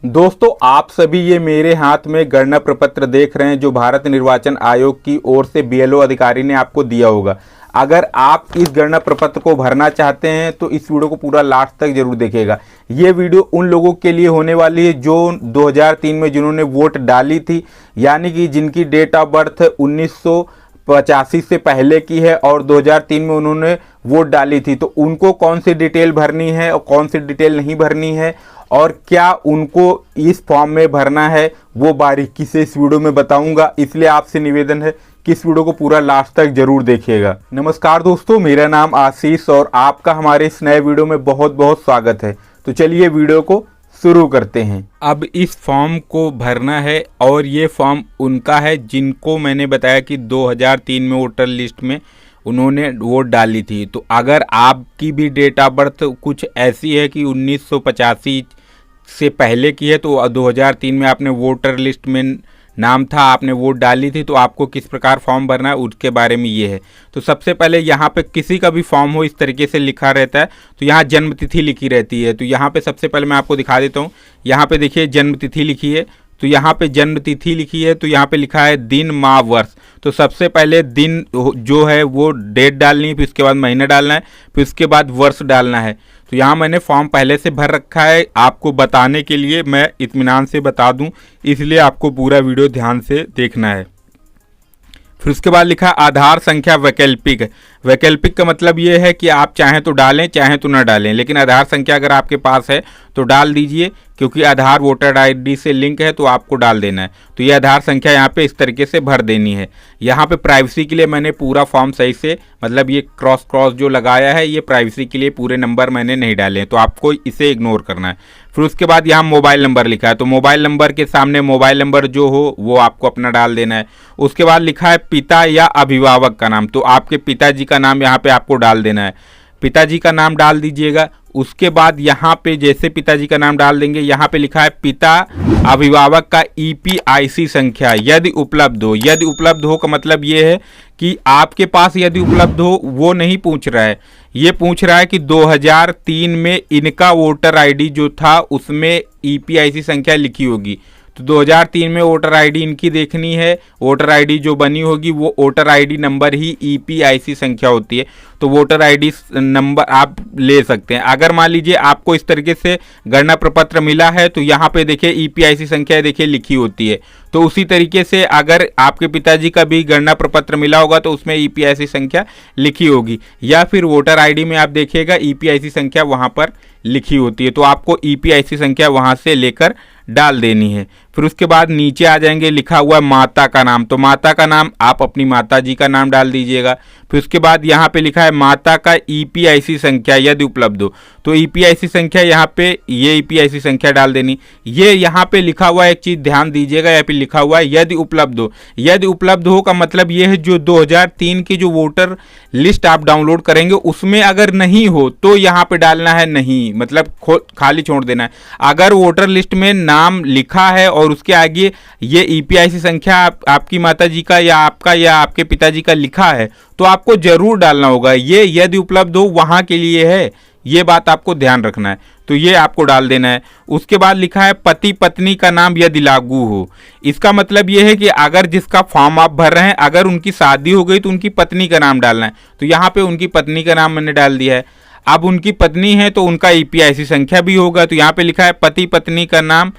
दोस्तों, आप सभी ये मेरे हाथ में गणना प्रपत्र देख रहे हैं जो भारत निर्वाचन आयोग की ओर से बीएलओ अधिकारी ने आपको दिया होगा। अगर आप इस गणना प्रपत्र को भरना चाहते हैं तो इस वीडियो को पूरा लास्ट तक जरूर देखिएगा। ये वीडियो उन लोगों के लिए होने वाली है जो 2003 में जिन्होंने वोट डाली थी, यानी कि जिनकी डेट ऑफ बर्थ 1985 से पहले की है और 2003 में उन्होंने वोट डाली थी। तो उनको कौन सी डिटेल भरनी है और कौन सी डिटेल नहीं भरनी है और क्या उनको इस फॉर्म में भरना है, वो बारीकी से इस वीडियो में बताऊंगा। इसलिए आपसे निवेदन है कि इस वीडियो को पूरा लास्ट तक जरूर देखिएगा। नमस्कार दोस्तों, मेरा नाम आशीष और आपका हमारे इस नए वीडियो में बहुत बहुत स्वागत है। तो चलिए वीडियो को शुरू करते हैं। अब इस फॉर्म को भरना है और ये फॉर्म उनका है जिनको मैंने बताया कि 2003 में वोटर लिस्ट में उन्होंने वोट डाली थी। तो अगर आपकी भी डेट ऑफ बर्थ कुछ ऐसी है कि 1985 से पहले की है तो 2003 में आपने वोटर लिस्ट में नाम था, आपने वोट डाली थी, तो आपको किस प्रकार फॉर्म भरना है उसके बारे में ये है। तो सबसे पहले यहाँ पे किसी का भी फॉर्म हो इस तरीके से लिखा रहता है, तो यहाँ जन्म तिथि लिखी रहती है। तो यहाँ पे सबसे पहले मैं आपको दिखा देता हूँ। यहाँ पे देखिए जन्म तिथि लिखी है, तो यहाँ पे जन्म तिथि लिखी है, तो यहाँ पे लिखा है दिन माह वर्ष। तो सबसे पहले दिन जो है वो डेट डालनी है, फिर उसके बाद महीना डालना है, फिर उसके बाद वर्ष डालना है। तो यहाँ मैंने फॉर्म पहले से भर रखा है, आपको बताने के लिए मैं इत्मीनान से बता दूं, इसलिए आपको पूरा वीडियो ध्यान से देखना है। फिर उसके बाद लिखा आधार संख्या वैकल्पिक। वैकल्पिक का मतलब ये है कि आप चाहें तो डालें चाहें तो ना डालें, लेकिन आधार संख्या अगर आपके पास है तो डाल दीजिए, क्योंकि आधार वोटर आईडी से लिंक है तो आपको डाल देना है। तो ये आधार संख्या यहाँ पे इस तरीके से भर देनी है। यहाँ पे प्राइवेसी के लिए मैंने पूरा फॉर्म सही से, मतलब ये क्रॉस जो लगाया है ये प्राइवेसी के लिए, पूरे नंबर मैंने नहीं डाले हैं, तो आपको इसे इग्नोर करना है। फिर उसके बाद यहाँ मोबाइल नंबर लिखा है, तो मोबाइल नंबर के सामने मोबाइल नंबर जो हो वो आपको अपना डाल देना है। उसके बाद लिखा है पिता या अभिभावक का नाम, तो आपके पिताजी का नाम यहाँ पे आपको डाल देना है, पिताजी का नाम डाल दीजिएगा। उसके बाद यहाँ पे जैसे पिताजी का नाम डाल देंगे, यहाँ पे लिखा है पिता अभिभावक का ईपीआईसी संख्या यदि उपलब्ध हो। यदि उपलब्ध हो का मतलब ये है कि आपके पास यदि उपलब्ध हो वो नहीं पूछ रहा है, ये पूछ रहा है कि 2003 में इनका वोटर आईडी जो था उसमें ईपीआईसी संख्या लिखी होगी। तो 2003 में वोटर आईडी इनकी देखनी है, वोटर आईडी जो बनी होगी वो वोटर आईडी नंबर ही ईपीआईसी संख्या होती है। तो वोटर आईडी नंबर आप ले सकते हैं। अगर मान लीजिए आपको इस तरीके से गणना प्रपत्र मिला है तो यहाँ पे देखिए ईपीआईसी संख्या देखिए लिखी होती है। तो उसी तरीके से अगर आपके पिताजी का भी गणना प्रपत्र मिला होगा तो उसमें ईपीआईसी संख्या लिखी होगी, या फिर वोटर आईडी में आप देखिएगा ईपीआईसी संख्या वहाँ पर लिखी होती है। तो आपको ईपीआईसी संख्या वहाँ से लेकर डाल देनी है। फिर उसके बाद नीचे आ जाएंगे, लिखा हुआ माता का नाम, तो माता का नाम आप अपनी माता जी का नाम डाल दीजिएगा। फिर उसके बाद यहाँ पे लिखा है माता का ईपीआईसी संख्या यदि उपलब्ध हो, तो ईपीआईसी संख्या यहाँ पे ये ईपीआईसी संख्या डाल देनी। ये यहाँ पे लिखा हुआ एक चीज ध्यान दीजिएगा, यहाँ पे लिखा हुआ है यदि उपलब्ध हो। यदि उपलब्ध हो का मतलब ये है जो 2003 की जो वोटर लिस्ट आप डाउनलोड करेंगे उसमें अगर नहीं हो तो यहाँ पे डालना है नहीं, मतलब खाली छोड़ देना है। अगर वोटर लिस्ट में नाम लिखा है और उसके आगे ये ईपीआईसी संख्या आपकी माता जी का या आपका या आपके पिताजी का लिखा है तो आपको जरूर डालना होगा। ये यदि उपलब्ध हो वहां के लिए है, ये बात आपको ध्यान रखना है, तो ये आपको डाल देना है। उसके बाद लिखा है पति पत्नी का नाम यदि लागू हो। इसका मतलब ये है कि अगर जिसका फॉर्म आप भर रहे हैं अगर उनकी शादी हो गई तो उनकी पत्नी का नाम डालना है। तो यहाँ पे उनकी पत्नी का नाम मैंने डाल दिया है। अब उनकी पत्नी है तो उनका ईपीआईसी संख्या भी होगा, तो यहाँ पे लिखा है पति पत्नी का नाम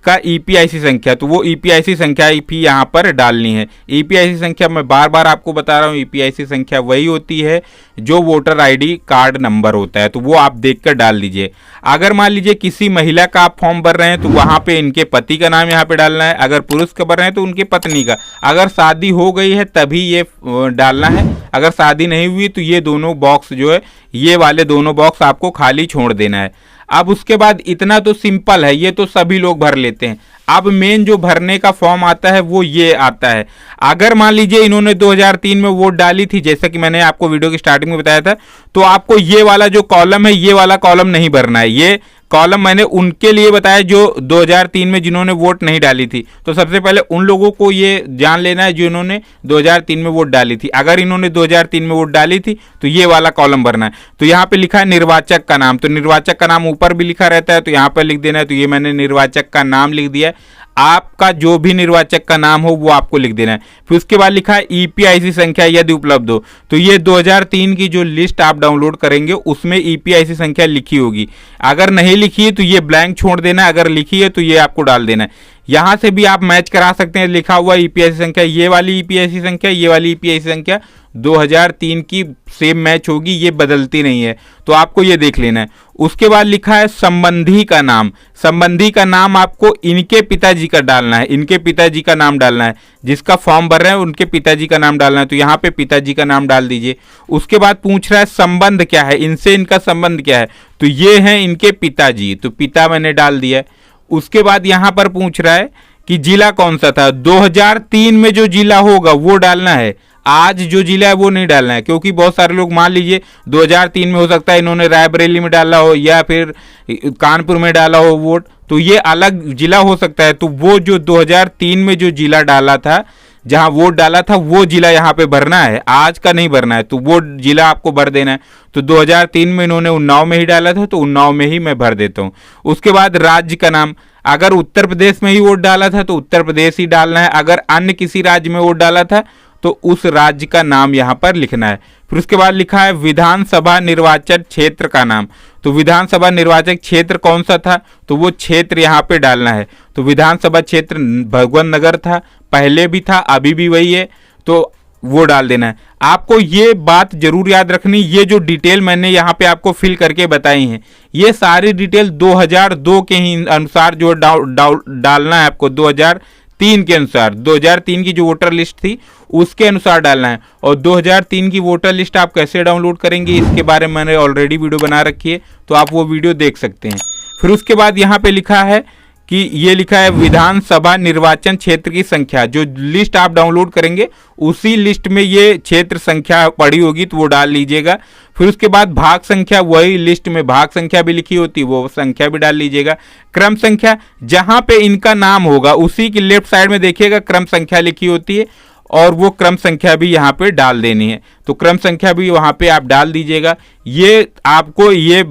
का ईपीआईसी संख्या, तो वो ईपीआईसी संख्या भी यहाँ पर डालनी है। ईपीआईसी संख्या मैं बार बार आपको बता रहा हूँ, ईपीआईसी संख्या वही होती है जो वोटर आईडी कार्ड नंबर होता है, तो वो आप देखकर डाल दीजिए। अगर मान लीजिए किसी महिला का आप फॉर्म भर रहे हैं तो वहाँ पे इनके पति का नाम यहाँ पे डालना है, अगर पुरुष का भर रहे हैं तो उनके पत्नी का। अगर शादी हो गई है तभी ये डालना है, अगर शादी नहीं हुई तो ये दोनों बॉक्स जो है, ये वाले दोनों बॉक्स आपको खाली छोड़ देना है। अब उसके बाद इतना तो सिंपल है, ये तो सभी लोग भर लेते हैं। अब मेन जो भरने का फॉर्म आता है वो ये आता है। अगर मान लीजिए इन्होंने 2003 में वोट डाली थी, जैसा कि मैंने आपको वीडियो की स्टार्टिंग में बताया था, तो आपको ये वाला जो कॉलम है ये वाला कॉलम नहीं भरना है। ये कॉलम मैंने उनके लिए बताया जो 2003 में जिन्होंने वोट नहीं डाली थी। तो सबसे पहले उन लोगों को ये जान लेना है जिन्होंने 2003 में वोट डाली थी। अगर इन्होंने 2003 में वोट डाली थी तो ये वाला कॉलम भरना है। तो यहाँ पे लिखा है निर्वाचक का नाम, तो निर्वाचक का नाम ऊपर भी लिखा रहता है, तो यहाँ पर लिख देना है। तो ये मैंने निर्वाचक का नाम लिख दिया है। आपका जो भी निर्वाचक का नाम हो वो आपको लिख देना है। फिर उसके बाद लिखा है ईपीआईसी संख्या यदि उपलब्ध हो। तो ये 2003 की जो लिस्ट आप डाउनलोड करेंगे उसमें ईपीआईसी संख्या लिखी होगी। अगर नहीं लिखी है तो ये ब्लैंक छोड़ देना है, अगर लिखी है तो ये आपको डाल देना है। यहाँ से भी आप मैच करा सकते हैं। लिखा हुआ ईपीआईसी संख्या, ये वाली ईपीआईसी संख्या, ये वाली ईपीआईसी संख्या 2003 की सेम मैच होगी, ये बदलती नहीं है, तो आपको ये देख लेना है। उसके बाद लिखा है संबंधी का नाम। संबंधी का नाम आपको इनके पिताजी का डालना है, इनके पिताजी का नाम डालना है। जिसका फॉर्म भर रहे हैं उनके पिताजी का नाम डालना है, तो यहाँ पे पिताजी का नाम डाल दीजिए। उसके बाद पूछ रहा है संबंध क्या है, इनसे इनका संबंध क्या है, तो ये हैं इनके पिताजी, तो पिता मैंने डाल दिया है। उसके बाद यहाँ पर पूछ रहा है कि जिला कौन सा था। 2003 में जो जिला होगा वो डालना है, आज जो जिला है वो नहीं डालना है, क्योंकि बहुत सारे लोग मान लीजिए 2003 में हो सकता है इन्होंने रायबरेली में डाला हो या फिर कानपुर में डाला हो वोट, तो ये अलग जिला हो सकता है। तो वो जो 2003 में जो जिला डाला था, जहां वोट डाला था, वो जिला यहाँ पे भरना है, आज का नहीं भरना है। तो वो जिला आपको भर देना है। तो 2003 में इन्होंने उन्नाव में ही डाला था, तो उन्नाव में ही मैं भर देता हूँ। उसके बाद राज्य का नाम, अगर उत्तर प्रदेश में ही वोट डाला था तो उत्तर प्रदेश ही डालना है। अगर अन्य किसी राज्य में वोट डाला था तो उस राज्य का नाम यहाँ पर लिखना है। फिर उसके बाद लिखा है विधानसभा निर्वाचन क्षेत्र का नाम। तो विधानसभा निर्वाचक क्षेत्र कौन सा था, तो वो क्षेत्र यहाँ पे डालना है। तो विधानसभा क्षेत्र भगवान नगर था, पहले भी था, अभी भी वही है, तो वो डाल देना है। आपको ये बात जरूर याद रखनी, ये जो डिटेल मैंने यहाँ पे आपको फिल करके बताई हैं, ये सारी डिटेल 2002 के ही अनुसार जो डालना है आपको, 2003 के अनुसार, 2003 की जो वोटर लिस्ट थी उसके अनुसार डालना है। और 2003 की वोटर लिस्ट आप कैसे डाउनलोड करेंगे इसके बारे में मैंने ऑलरेडी वीडियो बना रखी है, तो आप वो वीडियो देख सकते हैं। फिर उसके बाद यहाँ पे लिखा है कि ये लिखा है विधानसभा निर्वाचन क्षेत्र की संख्या, जो लिस्ट आप डाउनलोड करेंगे उसी लिस्ट में ये क्षेत्र संख्या पड़ी होगी तो वो डाल लीजिएगा। फिर उसके बाद भाग संख्या, वही लिस्ट में भाग संख्या भी लिखी होती है, वो संख्या भी डाल लीजिएगा। क्रम संख्या, जहां पे इनका नाम होगा उसी की लेफ्ट साइड में देखिएगा क्रम संख्या लिखी होती है, और वो क्रम संख्या भी यहाँ पे डाल देनी है, तो क्रम संख्या भी वहाँ पे आप डाल दीजिएगा। ये आपको ये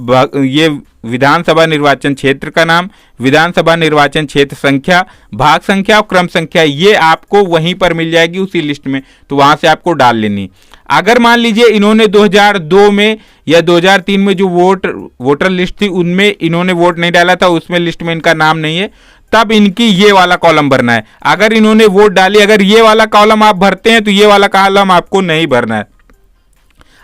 विधानसभा निर्वाचन क्षेत्र का नाम, विधानसभा निर्वाचन क्षेत्र संख्या, भाग संख्या और क्रम संख्या, ये आपको वहीं पर मिल जाएगी उसी लिस्ट में, तो वहाँ से आपको डाल लेनी। अगर मान लीजिए इन्होंने 2002 में या 2003 में जो वोटर लिस्ट थी उनमें इन्होंने वोट नहीं डाला था, उसमें लिस्ट में इनका नाम नहीं है, तब इनकी ये वाला कॉलम भरना है। अगर इन्होंने वोट डाली, अगर ये वाला कॉलम आप भरते हैं तो ये वाला कॉलम आपको नहीं भरना है।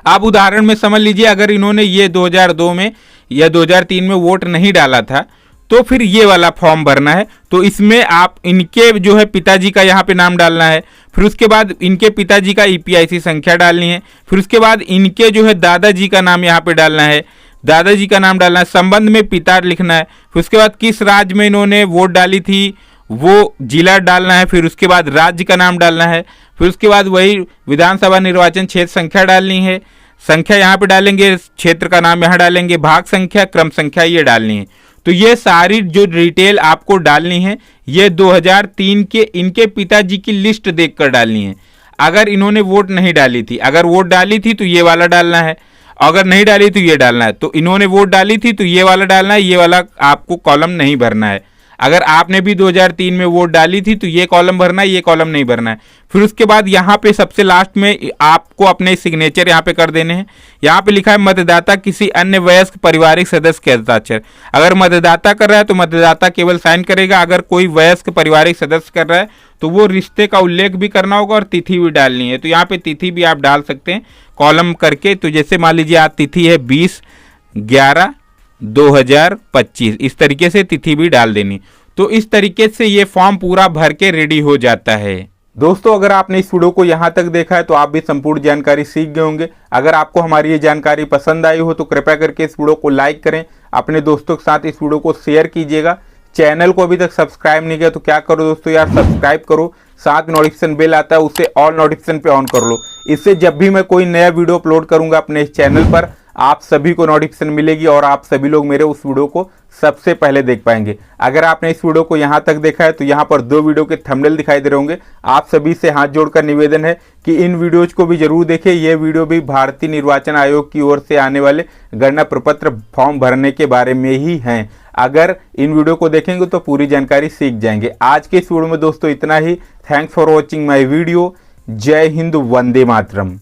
आप उदाहरण में समझ लीजिए, अगर इन्होंने ये 2002 में या 2003 में वोट नहीं डाला था तो फिर ये वाला फॉर्म भरना है। तो इसमें आप इनके जो है पिताजी का यहाँ पे नाम डालना है, फिर उसके बाद इनके पिताजी का ईपीआईसी संख्या डालनी है, फिर उसके बाद इनके जो है दादाजी का नाम यहाँ पे डालना है, दादाजी का नाम डालना है, संबंध में पिता लिखना है, फिर उसके बाद किस राज्य में इन्होंने वोट डाली थी वो जिला डालना है, फिर उसके बाद राज्य का नाम डालना है, फिर उसके बाद वही विधानसभा निर्वाचन क्षेत्र संख्या डालनी है, संख्या यहाँ पे डालेंगे, क्षेत्र का नाम यहाँ डालेंगे, भाग संख्या, क्रम संख्या ये डालनी है। तो ये सारी जो डिटेल आपको डालनी है ये 2003 के इनके पिताजी की लिस्ट देखकर डालनी है। अगर इन्होंने वोट नहीं डाली थी, अगर वोट डाली थी तो ये वाला डालना है, अगर नहीं डाली तो ये डालना है। तो इन्होंने वोट डाली थी तो ये वाला डालना है, ये वाला आपको कॉलम नहीं भरना है। अगर आपने भी 2003 में वोट डाली थी तो ये कॉलम भरना है, ये कॉलम नहीं भरना है। फिर उसके बाद यहाँ पे सबसे लास्ट में आपको अपने सिग्नेचर यहाँ पे कर देने हैं। यहाँ पे लिखा है मतदाता किसी अन्य वयस्क पारिवारिक सदस्य के हस्ताक्षर। अगर मतदाता कर रहा है तो मतदाता केवल साइन करेगा, अगर कोई वयस्क पारिवारिक सदस्य कर रहा है तो वो रिश्ते का उल्लेख भी करना होगा और तिथि भी डालनी है। तो यहाँ पे तिथि भी आप डाल सकते हैं कॉलम करके। तो जैसे मान लीजिए आज तिथि है 20/11/2025, इस तरीके से तिथि भी डाल देनी। तो इस तरीके से ये फॉर्म पूरा भर के रेडी हो जाता है। दोस्तों, अगर आपने इस वीडियो को यहाँ तक देखा है तो आप भी संपूर्ण जानकारी सीख गए होंगे। अगर आपको हमारी ये जानकारी पसंद आई हो तो कृपया करके इस वीडियो को लाइक करें, अपने दोस्तों के साथ इस वीडियो को शेयर कीजिएगा। चैनल को अभी तक सब्सक्राइब नहीं किया तो क्या करो दोस्तों यार, सब्सक्राइब करो, साथ में नोटिफिकेशन बेल आता है उसे ऑल नोटिफिकेशन पे ऑन कर लो। इससे जब भी मैं कोई नया वीडियो अपलोड करूंगा अपने इस चैनल पर आप सभी को नोटिफिकेशन मिलेगी और आप सभी लोग मेरे उस वीडियो को सबसे पहले देख पाएंगे। अगर आपने इस वीडियो को यहाँ तक देखा है तो यहाँ पर 2 वीडियो के थंबनेल दिखाई दे रहे होंगे। आप सभी से हाथ जोड़कर निवेदन है कि इन वीडियोज को भी जरूर देखें। ये वीडियो भी भारतीय निर्वाचन आयोग की ओर से आने वाले गणना प्रपत्र फॉर्म भरने के बारे में ही हैं। अगर इन वीडियो को देखेंगे तो पूरी जानकारी सीख जाएंगे। आज के इस वीडियो में दोस्तों इतना ही। Thanks for watching my video. जय हिंद, वंदे मातरम।